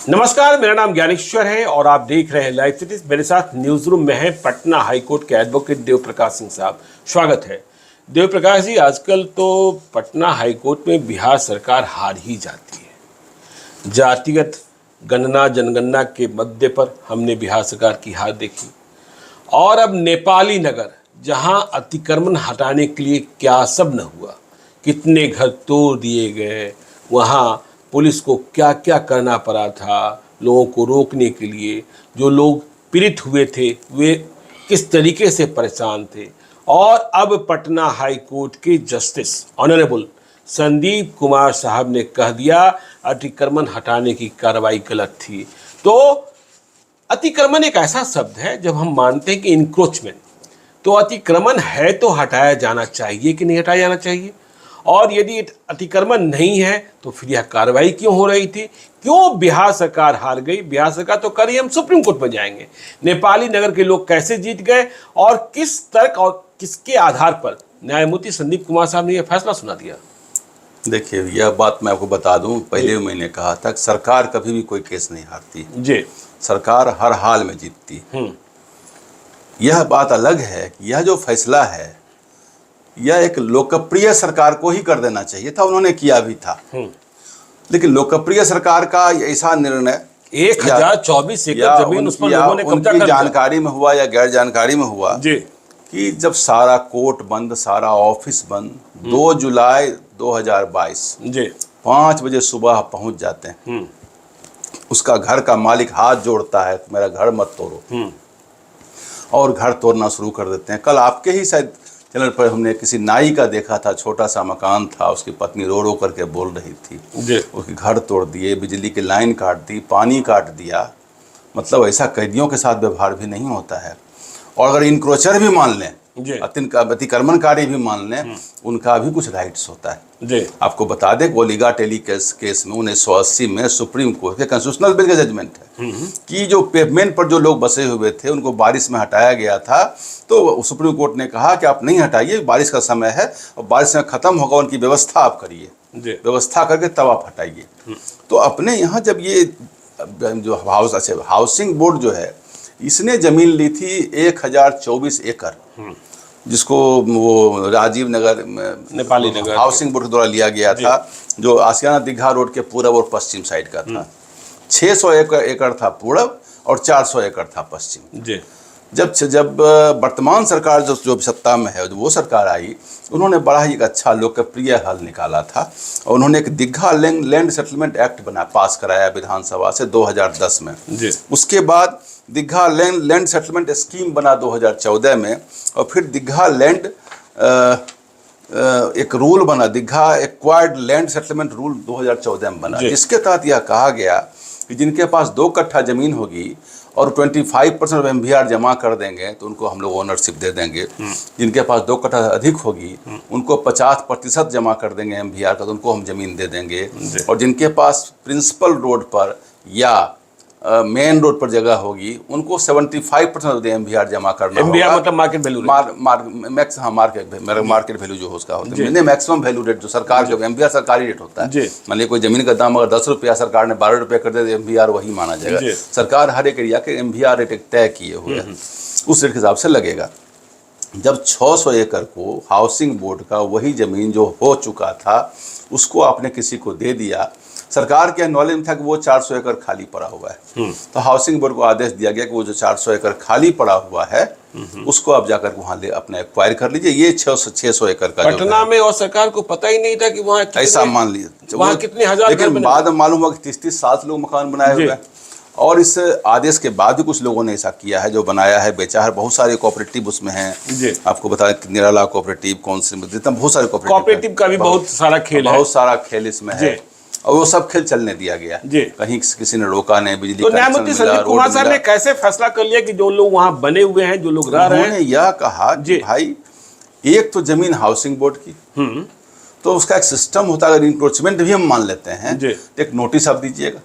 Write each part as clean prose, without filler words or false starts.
नमस्कार, मेरा नाम ज्ञानेश्वर है और आप देख रहे हैं लाइव सिटीज। मेरे साथ न्यूज रूम में है पटना हाईकोर्ट के एडवोकेट देव प्रकाश सिंह साहब। स्वागत है देव प्रकाश जी। आजकल तो पटना हाईकोर्ट में बिहार सरकार हार ही जाती है। जातिगत गणना जनगणना के मुद्दे पर हमने बिहार सरकार की हार देखी, और अब नेपाली नगर जहां अतिक्रमण हटाने के लिए क्या सब न हुआ, कितने घर तोड़ दिए गए, वहां पुलिस को क्या क्या करना पड़ा था लोगों को रोकने के लिए, जो लोग पीड़ित हुए थे वे किस तरीके से परेशान थे। और अब पटना हाई कोर्ट के जस्टिस ऑनरेबल संदीप कुमार साहब ने कह दिया अतिक्रमण हटाने की कार्रवाई गलत थी। तो अतिक्रमण एक ऐसा शब्द है, जब हम मानते हैं कि इंक्रोचमेंट, तो अतिक्रमण है तो हटाया जाना चाहिए कि नहीं हटाया जाना चाहिए, और यदि अतिक्रमण नहीं है तो फिर यह कार्रवाई क्यों हो रही थी, क्यों बिहार सरकार हार गई। बिहार सरकार तो कर रही, हम सुप्रीम कोर्ट में जाएंगे। नेपाली नगर के लोग कैसे जीत गए और किस तर्क और किसके आधार पर न्यायमूर्ति संदीप कुमार साहब ने यह फैसला सुना दिया। देखिए, यह बात मैं आपको बता दूं, पहले मैंने कहा था कि सरकार कभी भी कोई केस नहीं हारती जी, सरकार हर हाल में जीतती। यह बात अलग है कि यह जो फैसला है यह एक लोकप्रिय सरकार को ही कर देना चाहिए था, उन्होंने किया भी था। लेकिन लोकप्रिय सरकार का ऐसा निर्णय 1024 एकड़ जमीन उस पर लोगों ने कब्जा कर लिया, जानकारी में हुआ या गैर जानकारी में हुआ जी, कि जब सारा कोर्ट बंद, सारा ऑफिस बंद, 2 जुलाई 2022 जी 5 बजे सुबह पहुंच जाते हैं, उसका घर का मालिक हाथ जोड़ता है मेरा घर मत तोड़ो, और घर तोड़ना शुरू कर देते हैं। कल आपके ही शायद चैनल पर हमने किसी नाई का देखा था, छोटा सा मकान था, उसकी पत्नी रो रो करके बोल रही थी, उसके घर तोड़ दिए, बिजली की लाइन काट दी, पानी काट दिया। मतलब ऐसा कैदियों के साथ व्यवहार भी नहीं होता है। और अगर इनक्रोचर भी मान लें, अतिक्रमणकारी भी मान लें, उनका भी कुछ राइट्स होता है। आपको बता दें, ओलिगा टेली केस में 1980 में सुप्रीम कोर्ट के कॉन्स्टिट्यूशनल बेंच का जजमेंट है कि जो पेवमेंट पर जो लोग बसे हुए थे उनको बारिश में हटाया गया था, तो सुप्रीम कोर्ट ने कहा कि आप नहीं हटाइए, बारिश का समय है और बारिश में खत्म होगा, उनकी व्यवस्था आप करिए, व्यवस्था करके तब आप हटाइए। तो अपने यहाँ जब ये जो हाउसिंग बोर्ड जो है, इसने जमीन ली थी 1024 एकड़, जिसको वो राजीव नगर नेपाली नगर हाउसिंग बोर्ड के द्वारा लिया गया था, जो आसियाना दीघा रोड के पूरब और पश्चिम साइड का था। 600 एकड़ था पूरब और 400 एकड़ था पश्चिम। जब वर्तमान सरकार जो सत्ता में है, वो सरकार आई, उन्होंने बड़ा ही एक अच्छा लोकप्रिय हल निकाला था, और उन्होंने एक दीघा लैंड सेटलमेंट एक्ट पास कराया विधानसभा से 2010 में। उसके बाद दीघा लैंड सेटलमेंट स्कीम बना 2014 में, और फिर दीघा लैंड एक रूल बना, Digha acquired land settlement rule 2014 में बना, जिसके तहत यह कहा गया कि जिनके पास 2 कट्ठा जमीन होगी और 25% ऑफ MVR जमा कर देंगे तो उनको हम लोग ओनरशिप दे देंगे। जिनके पास 2 कट्ठा अधिक होगी उनको 50% जमा कर देंगे MVR का, तो उनको हम जमीन दे देंगे। और जिनके पास प्रिंसिपल रोड पर या मेन रोड पर जगह होगी उनको 75% MVR जमा करना होगा। मतलब मार्केट वैल्यू, मार्केट वैल्यू जो उसका होता है, मैक्सिमम वैल्यू रेट जो सरकार का MVR सरकारी रेट होता है। मान लीजिए कोई जमीन का दाम अगर 10 रुपया, सरकार ने 12 रुपया कर दे तो MVR वही माना जाएगा। सरकार हर एक एरिया के MVR रेट तय किए हुए हैं, उस रेट के हिसाब से लगेगा। जब 600 एकड़ को हाउसिंग बोर्ड का वही जमीन जो हो चुका था उसको आपने किसी को दे दिया, सरकार के नॉलेज में था कि वो 400 एकड़ खाली पड़ा हुआ है, तो हाउसिंग बोर्ड को आदेश दिया गया कि वो जो 400 एकड़ खाली पड़ा हुआ है उसको आप जाकर वहाँ ले अपने एक्वायर कर लीजिए। ये 600 एकड़ का पटना में, और सरकार को पता ही नहीं था कि वहाँ ऐसा मान लीजिए वहाँ कितने हजार, लेकिन बाद में मालूम हुआ कि 30-30 साल से लोग मकान बनाए हुए हैं। और इस आदेश के बाद भी कुछ लोगों ने ऐसा किया है, जो बनाया है, बेचा है। बहुत सारे कोऑपरेटिव उसमें हैं, आपको बताया निराला कोऑपरेटिव, कौन से जितना बहुत सारे कोऑपरेटिव का भी बहुत सारा खेल है, बहुत सारा खेल इसमें है, और वो सब खेल चलने दिया गया। कहीं किसी ने रोका नहीं, बिजली। तो न्यायमूर्ति संदीप कुमार साहब ने कैसे फैसला कर लिया कि जो लोग वहां बने हुए हैं, जो लोग रह रहे हैं, उन्होंने यह कहा कि भाई एक तो जमीन हाउसिंग बोर्ड की, तो उसका एक सिस्टम होता है। अगर इंक्रोचमेंट भी हम मान लेते हैं तो एक नोटिस आप दीजिएगा,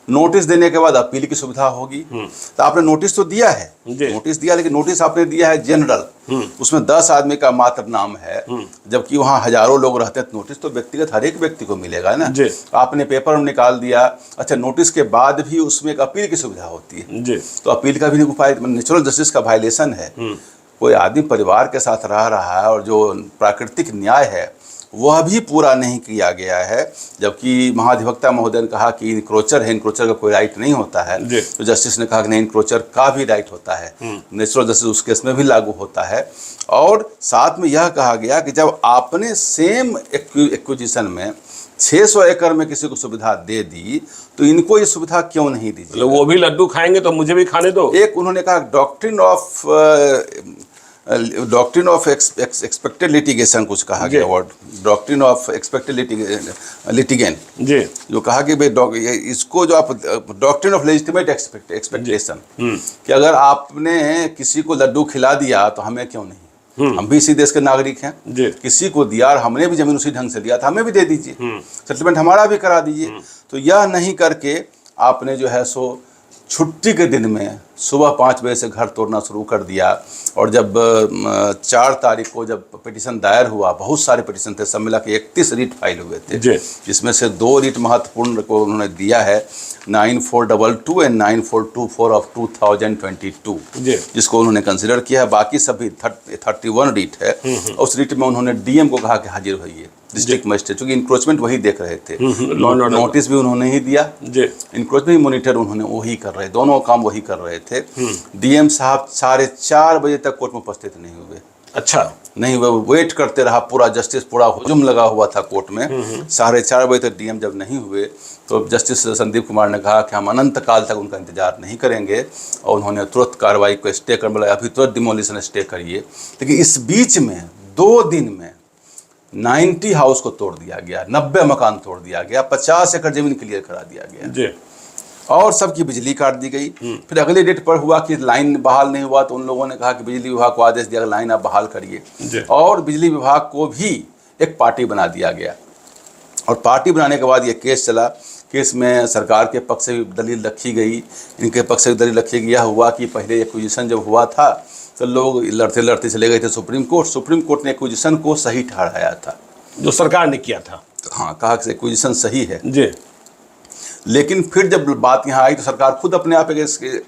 नोटिस देने के बाद अपील की सुविधा होगी। तो आपने नोटिस तो दिया है, नोटिस दिया, लेकिन नोटिस आपने दिया है जनरल, उसमें 10 आदमी का मात्र नाम है, जबकि वहाँ हजारों लोग रहते हैं। नोटिस तो व्यक्तिगत हर एक व्यक्ति को मिलेगा ना। आपने पेपर में निकाल दिया, अच्छा नोटिस के बाद भी उसमें एक अपील की सुविधा होती है, तो अपील का भी उपाय नेचुरल जस्टिस का वायलेशन है। कोई आदमी परिवार के साथ रह रहा है और जो प्राकृतिक न्याय है वह भी पूरा नहीं किया गया है, जबकि महाधिवक्ता महोदय ने कहा कि इनक्रोचर है, इनक्रोचर का कोई राइट नहीं होता है। तो जस्टिस ने कहा कि नहीं, इनक्रोचर का भी राइट होता है, नेचुरल जस्टिस उस केस में भी लागू होता है। और साथ में यह कहा गया कि जब आपने सेम एक्विजिशन में 600 एकड़ में किसी को सुविधा दे दी तो इनको ये सुविधा क्यों नहीं दीजिए? वो भी लड्डू खाएंगे तो मुझे भी खाने दो। एक उन्होंने कहा डॉक्ट्रिन ऑफ एक्सपेक्टेड लिटिगेशन कुछ कहा गया, word doctrine of expected litigant जी, जो कहा कि भाई इसको जो आप डॉक्ट्रिन ऑफ लेजिटिमेट एक्सपेक्टेशन कि अगर आपने किसी को लड्डू खिला दिया तो हमें क्यों नहीं, हम भी इसी देश के नागरिक हैं, किसी को दिया और हमने भी जमीन उसी ढंग से लिया था, हमें भी दे दीजिए, सेटलमेंट हमारा भी करा दीजिए। तो यह नहीं करके आपने जो है सो छुट्टी के दिन में सुबह 5 बजे से घर तोड़ना शुरू कर दिया। और जब 4 तारीख को जब पिटीशन दायर हुआ, बहुत सारे पिटीशन थे, सब मिला के 31 रीट फाइल हुए थे, जिसमें से 2 रीट महत्वपूर्ण को उन्होंने दिया है, 9422 एंड 9424 ऑफ 2022, जिसको उन्होंने कंसिडर किया है। बाकी सभी 31 रीट है। उस रीट में उन्होंने डीएम को कहा कि हाजिर होइए, डिस्ट्रिक्ट मजिस्ट्रेट, क्योंकि इंक्रोचमेंट वही देख रहे थे, नोटिस भी उन्होंने ही दिया, इंक्रोचमेंट मॉनिटर उन्होंने वही कर रहे, दोनों काम वही कर रहे थे। डीएम साहब 4:30 बजे तक कोर्ट में उपस्थित नहीं हुए। अच्छा, नहीं हुए, वेट करते रहा, पूरा जस्टिस पूरा हुजूम लगा हुआ था कोर्ट में। 4:30 बजे तक डीएम जब नहीं हुए तो जस्टिस संदीप कुमार ने कहा कि हम अनंत काल तक उनका इंतजार नहीं करेंगे, और उन्होंने तुरंत कार्रवाई को स्टे कर, बोला अभी तुरंत डिमोलिशन स्टे करिए। लेकिन इस बीच में 2 दिन में 90 हाउस को तोड़ दिया गया, 90 मकान तोड़ दिया गया, 50 एकड़ जमीन क्लियर करा दिया गया और सबकी बिजली काट दी गई। फिर अगले डेट पर हुआ कि लाइन बहाल नहीं हुआ, तो उन लोगों ने कहा कि बिजली विभाग को आदेश दिया लाइन आप बहाल करिए, और बिजली विभाग को भी एक पार्टी बना दिया गया। और पार्टी बनाने के बाद ये केस चला। केस में सरकार के पक्ष से भी दलील रखी गई, इनके पक्ष से भी दलील रखी गई। यह हुआ कि पहले एक्विजिशन जब हुआ था तो लोग लड़ते लड़ते चले गए थे सुप्रीम कोर्ट। सुप्रीम कोर्ट ने एक्विजिशन को सही ठहराया था, जो सरकार ने किया था। हाँ, कहा कि एक्विजिशन सही है जी। लेकिन फिर जब बात यहाँ आई तो सरकार खुद अपने आप एक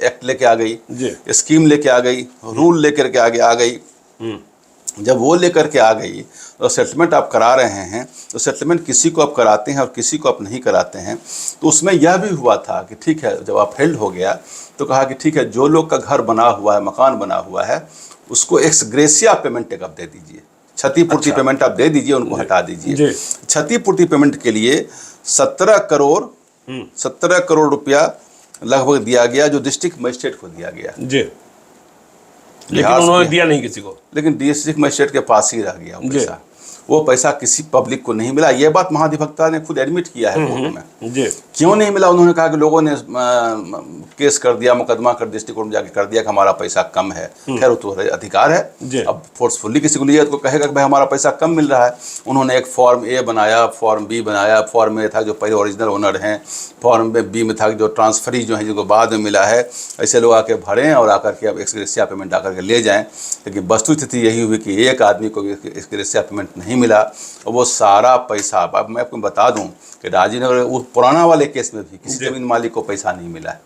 एक्ट लेके आ गई, स्कीम लेके आ गई, रूल लेकर के आगे आ गई। जब वो लेकर के आ गई तो सेटलमेंट आप करा रहे हैं, तो सेटलमेंट किसी को आप कराते हैं और किसी को आप नहीं कराते हैं। तो उसमें यह भी हुआ था कि ठीक है, जब आप फेल्ड हो गया तो कहा कि ठीक है, जो लोग का घर बना हुआ है, मकान बना हुआ है, उसको एक्स ग्रेसिया पेमेंट एक आप दे दीजिए, क्षतिपूर्ति पेमेंट आप दे दीजिए, उनको हटा दीजिए। क्षतिपूर्ति पेमेंट के लिए 17 करोड़ रुपया लगभग दिया गया, जो डिस्ट्रिक्ट मजिस्ट्रेट को दिया गया जी। लेकिन उन्होंने दिया नहीं किसी को, लेकिन डिस्ट्रिक्ट मजिस्ट्रेट के पास ही रह गया पैसा। वो पैसा किसी पब्लिक को नहीं मिला। ये बात महाधिवक्ता ने खुद एडमिट किया है कोर्ट में। क्यों नहीं मिला? उन्होंने कहा कि लोगों ने केस कर दिया, मुकदमा कर डिस्ट्रिक्ट कोर्ट में जाके कर दिया कि हमारा पैसा कम है। खैर वो तो अधिकार है, अब फोर्सफुली किसी को लिया तो कहेगा कि भाई हमारा पैसा कम मिल रहा है। उन्होंने एक फॉर्म ए बनाया, फॉर्म बी बनाया। फॉर्म ए था जो पहले ओरिजिनल ओनर हैं, फॉर्म बी में था जो ट्रांसफरी जो है, जिनको बाद में मिला है। ऐसे लोग आके भरें और आकर के अब एक्सग्रेसिया पेमेंट आकर के ले जाएँ। लेकिन वस्तुस्थिति यही हुई कि एक आदमी को एक्सग्रेसिया पेमेंट नहीं मिला, और वो सारा पैसा, अब मैं आपको बता दूं कि राजीनगर उस पुराना वाले केस में भी किसी जमीन मालिक को पैसा नहीं मिला है,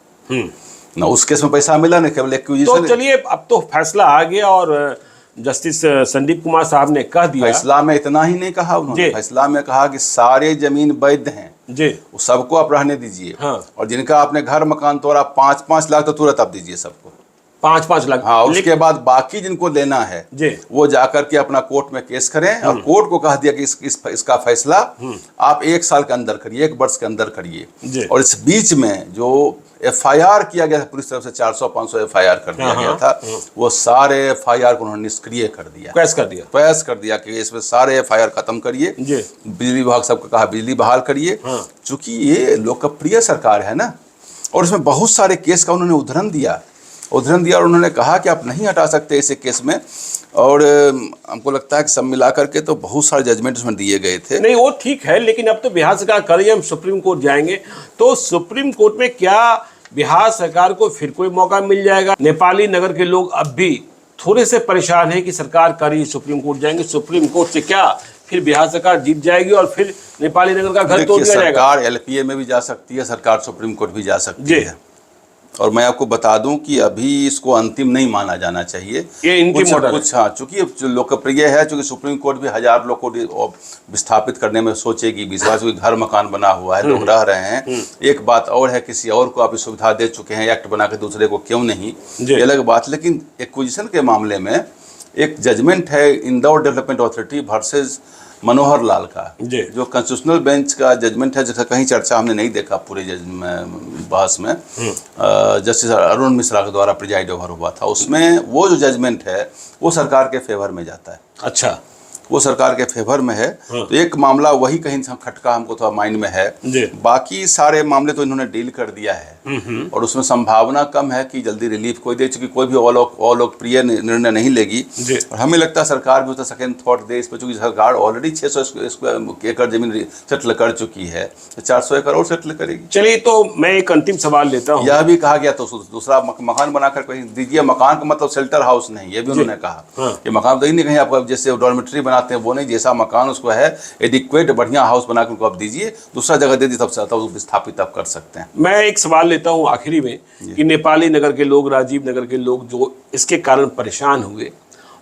ना उस केस में पैसा मिला, ना केवल एक्विजिशन। तो चलिए, अब तो फैसला आ गया और जस्टिस संदीप कुमार साहब ने कह दिया। फैसला में इतना ही नहीं कहा उन्होंने, फैसला में कहा कि सारे जमीन वैध हैं जी, सबको आप रहने दीजिए। हाँ। और जिनका आपने घर मकान तोड़ा 5-5 लाख तो तुरंत आप दीजिए सबको, 5-5 लाख। हाँ, उसके बाद बाकी जिनको लेना है वो जाकर के अपना कोर्ट में केस करें, और कोर्ट को कह दिया कि इसका फैसला आप 1 साल के अंदर करिए, 1 वर्ष के अंदर करिए। और इस बीच में जो FIR किया गया था पुलिस तरफ से, 400-500 FIR कर दिया गया था, वो सारे FIR को उन्होंने निष्क्रिय कर दिया, पैस कर दिया कि इसमें सारे FIR खत्म करिए। बिजली विभाग सबको कहा बिजली बहाल करिए। चूंकि ये लोकप्रिय सरकार है ना, और इसमें बहुत सारे केस का उन्होंने उदाहरण दिया, और उन्होंने कहा कि आप नहीं हटा सकते ऐसे केस में। और हमको लगता है कि सब मिला करके तो बहुत सारे जजमेंट उसमें दिए गए थे। नहीं, वो ठीक है, लेकिन अब तो बिहार सरकार करिए, हम सुप्रीम कोर्ट जाएंगे, तो सुप्रीम कोर्ट में क्या बिहार सरकार को फिर कोई मौका मिल जाएगा? नेपाली नगर के लोग अब भी थोड़े से परेशान है कि सरकार कर रही, सुप्रीम कोर्ट जाएंगे, सुप्रीम कोर्ट से क्या फिर बिहार सरकार जीत जाएगी और फिर नेपाली नगर का घर तोड़ दिया जाएगा। सरकार एलपीए में भी जा सकती है, सरकार सुप्रीम कोर्ट भी जा सकती है। और मैं आपको बता दूं कि अभी इसको अंतिम नहीं माना जाना चाहिए, ये इनकी मॉडल कुछ हाँ, चूंकि लोकप्रिय है, चूंकि सुप्रीम कोर्ट भी 1000 लोग को विस्थापित करने में सोचेगी, विश्वास भी घर मकान बना हुआ है, लोग रह रहे हैं। एक बात और है, किसी और को आप सुविधा दे चुके हैं, एक्ट बना के दूसरे को क्यों नहीं, ये अलग बात। लेकिन एक्विजिशन के मामले में एक जजमेंट है Indore development authority versus Manohar Lal का, जो कॉन्स्टिट्यूशनल बेंच का जजमेंट है, जिसका कहीं चर्चा हमने नहीं देखा पूरे बहस में। जस्टिस अरुण मिश्रा के द्वारा प्रिजाइड ओवर हुआ था, उसमें वो जो जजमेंट है वो सरकार के फेवर में जाता है। अच्छा, वो सरकार के फेवर में है। तो एक मामला वही कहीं खटका हमको थोड़ा माइंड में है, बाकी सारे मामले तो इन्होंने डील कर दिया है और उसमें संभावना कम है कि जल्दी रिलीफ कोई दे, चूंकि कोई भी अलोकप्रिय निर्णय नहीं लेगी। और हमें लगता है सरकार भी उसका सेकेंड थॉट दे इस पर, चूंकि सरकार ऑलरेडी 600 एकड़ जमीन सेटल कर चुकी है, तो 400 एकड़ और सेटल करेगी। चलिए, तो मैं एक अंतिम सवाल लेता हूँ। यह भी कहा गया तो दूसरा मकान बनाकर कहीं दीजिए। मकान का मतलब शेल्टर हाउस नहीं, ये भी उन्होंने कहा कि मकान तो ही नहीं, कहीं आपको जैसे डॉर्मेट्री बनाते हैं वो नहीं, जैसा मकान उसको है एडिक्वेट बढ़िया हाउस बना के उनको आप दीजिए, दूसरा जगह दे दी, तब विस्थापित आप कर सकते हैं। मैं एक सवाल लेता हूं आखिरी में कि नेपाली नगर के लोग, राजीव नगर के लोग जो इसके कारण परेशान हुए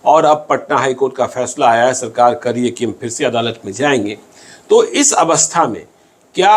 और अब पटना हाईकोर्ट का फैसला आया है, सरकार कर रही है कि हम फिर से अदालत में जाएंगे, तो इस अवस्था में क्या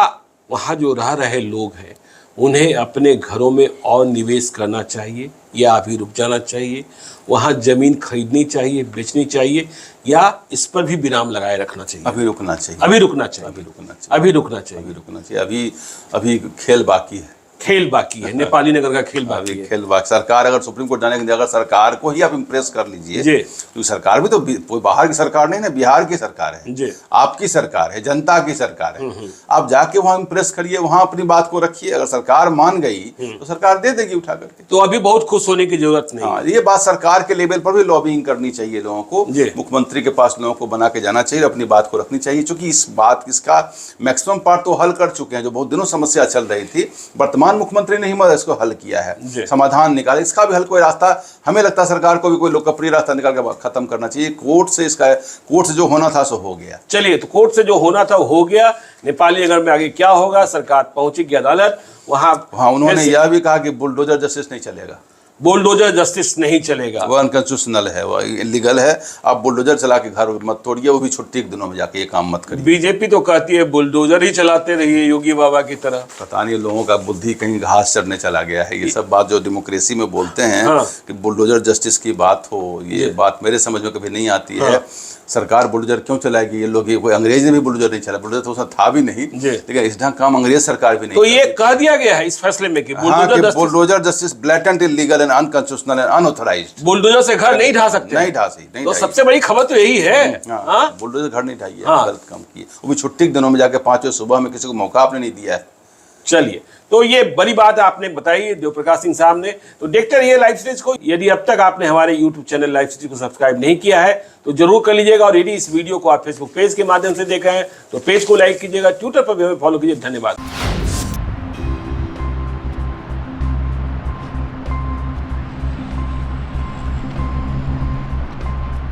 वहाँ जो रह रहे लोग हैं उन्हें अपने घरों में और निवेश करना चाहिए या अभी रुक जाना चाहिए? वहाँ जमीन खरीदनी चाहिए, बेचनी चाहिए, या इस पर भी विराम लगाए रखना चाहिए? अभी रुकना चाहिए, अभी रुकना चाहिए, अभी रुकना चाहिए, अभी रुकना चाहिए, अभी रुकना चाहिए। अभी खेल बाकी है, खेल बाकी है, नेपाली नगर का खेल बाकी है। खेल बाकी। सरकार अगर सुप्रीम कोर्ट जाने की, अगर सरकार को ही आप इम्प्रेस कर लीजिए, क्योंकि सरकार भी तो कोई बाहर की सरकार नहीं ना, बिहार की सरकार है, आपकी सरकार है, जनता की सरकार है। आप जाके वहाँ इम्प्रेस करिए, वहाँ अपनी बात को रखिए। अगर सरकार मान गई तो सरकार दे देगी उठा करके। तो अभी बहुत खुश होने की जरूरत नहीं। हाँ, ये बात सरकार के लेवल पर भी लॉबिंग करनी चाहिए लोगों को, मुख्यमंत्री के पास लोगों को बना के जाना चाहिए, अपनी बात को रखनी चाहिए। चूंकि इसका मैक्सिमम पार्ट तो हल कर चुके हैं, जो बहुत दिनों समस्या चल रही थी, वर्तमान मुख्यमंत्री ने ही इसको हल किया है, समाधान निकाले। इसका भी हल कोई रास्ता, हमें लगता है सरकार को भी कोई लोकप्रिय रास्ता निकाल के खत्म करना चाहिए। कोर्ट से जो होना था सो हो गया। चलिए, तो कोर्ट से जो होना था हो गया। नेपाली नगर में आगे क्या होगा? सरकार पहुंचेगी अदालत, वहां उन्होंने यह भी कहा कि बुलडोजर जस्टिस नहीं चलेगा, बुलडोजर जस्टिस नहीं चलेगा, वो अनकॉन्स्टिट्यूशनल है, वो इलीगल है। आप बुलडोजर चला के घर मत तोड़िए, वो भी छुट्टी के दिनों में जाके ये काम मत करिए। बीजेपी तो कहती है बुलडोजर ही चलाते रहिए योगी बाबा की तरह। पता नहीं लोगों का बुद्धि कहीं घास चढ़ने चला गया है। ये सब बात जो डेमोक्रेसी में बोलते हैं कि बुलडोजर जस्टिस की बात हो, ये बात मेरे समझ में कभी नहीं आती है। सरकार बुलडोजर क्यों चलाएगी? ये लोग, कोई अंग्रेज ने भी बुलडोजर नहीं चला, बुलडोजर तो उसमें था भी नहीं, लेकिन इस ढंग काम अंग्रेज सरकार भी नहीं। तो ये कह दिया गया है इस फैसले में कि bulldozer justice blatant illegal and unconstitutional and unauthorised. Bulldozer से घर नहीं ढा सकते, नहीं ढा सकते। तो सबसे बड़ी खबर तो यही है। बुलडोजर घर नहीं ढाइए, गलत काम किए, वो भी छुट्टी के दिनों में जाके 5 बजे सुबह में, किसी को मौका आपने नहीं दिया है। चलिए, तो ये बड़ी बात आपने बताई देव प्रकाश सिंह साहब ने। तो देखते रहिए लाइव सीरीज को। यदि अब तक आपने हमारे YouTube चैनल लाइव सीरीज को सब्सक्राइब नहीं किया है तो जरूर कर लीजिएगा, और यदि इस वीडियो को आप फेसबुक पेज के माध्यम से देख रहे हैं तो पेज को लाइक कीजिएगा, ट्विटर पर भी हमें फॉलो कीजिए। धन्यवाद।